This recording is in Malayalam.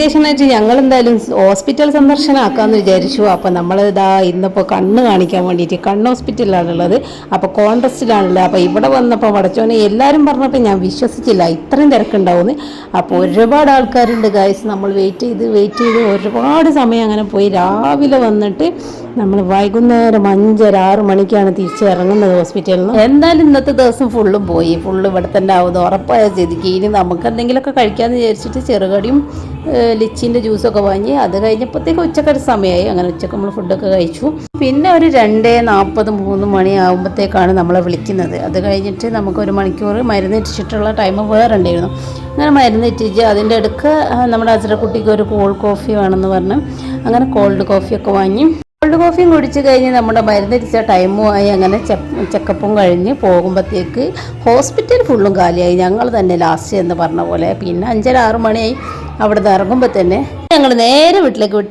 വെക്കേഷനായിട്ട് ഞങ്ങൾ എന്തായാലും ഹോസ്പിറ്റൽ സന്ദർശനമാക്കാമെന്ന് വിചാരിച്ചു. അപ്പോൾ നമ്മൾ ഇന്നിപ്പോൾ കണ്ണ് കാണിക്കാൻ വേണ്ടിയിട്ട് കണ്ണ് ഹോസ്പിറ്റലിലാണുള്ളത്. അപ്പോൾ കോൺട്രസ്റ്റിലാണുള്ളത്. അപ്പോൾ ഇവിടെ വന്നപ്പോൾ പടച്ചോനെ എല്ലാവരും പറഞ്ഞപ്പോൾ ഞാൻ വിശ്വസിച്ചില്ല ഇത്രയും തിരക്കുണ്ടാവുമെന്ന്. അപ്പോൾ ഒരുപാട് ആൾക്കാരുണ്ട് ഗൈസ്. നമ്മൾ വെയിറ്റ് ചെയ്ത് ഒരുപാട് സമയം അങ്ങനെ പോയി. രാവിലെ വന്നിട്ട് നമ്മൾ വൈകുന്നേരം 5:30-6 മണിക്കാണ് തിരിച്ചിറങ്ങുന്നത് ഹോസ്പിറ്റലിൽ നിന്ന്. എന്തായാലും ഇന്നത്തെ ദിവസം ഫുള്ളും പോയി. ഫുള്ള് ഇവിടെ തന്നെ ആവുന്നത് ഉറപ്പായ സ്ഥിതിക്ക് ഇനി നമുക്ക് എന്തെങ്കിലുമൊക്കെ കഴിക്കാമെന്ന് വിചാരിച്ചിട്ട് ചെറുകടിയും ലിച്ചിൻ്റെ ജ്യൂസൊക്കെ വാങ്ങി. അത് കഴിഞ്ഞപ്പോഴത്തേക്ക് ഉച്ചക്കൊരു സമയമായി. അങ്ങനെ ഉച്ചക്ക് നമ്മൾ ഫുഡൊക്കെ കഴിച്ചു. പിന്നെ ഒരു 2:40-3 മണി ആകുമ്പോഴത്തേക്കാണ് നമ്മളെ വിളിക്കുന്നത്. അത് കഴിഞ്ഞിട്ട് നമുക്ക് 1 മണിക്കൂർ മരുന്നിട്ടിട്ടുള്ള ടൈം വേറെ ഉണ്ടായിരുന്നു. അങ്ങനെ മരുന്നിട്ടിച്ച് അതിൻ്റെ അടുക്ക് നമ്മുടെ അസറക്കുട്ടിക്ക് ഒരു കോൾഡ് കോഫി വേണമെന്ന് പറഞ്ഞ് അങ്ങനെ കോൾഡ് കോഫിയൊക്കെ വാങ്ങി. കോൾഡ് കോഫിയും കുടിച്ച് കഴിഞ്ഞ് നമ്മുടെ മരുന്നിരിച്ച ടൈമുമായി. അങ്ങനെ ചെക്കപ്പും കഴിഞ്ഞ് പോകുമ്പോഴത്തേക്ക് ഹോസ്പിറ്റൽ ഫുള്ളും കാലിയായി. ഞങ്ങൾ തന്നെ ലാസ്റ്റ് എന്ന് പറഞ്ഞ പോലെ. പിന്നെ 5:30-6 മണിയായി അവിടെ നിന്ന് ഇറങ്ങുമ്പോൾ തന്നെ ഞങ്ങൾ നേരെ വീട്ടിലേക്ക് വിട്ടു.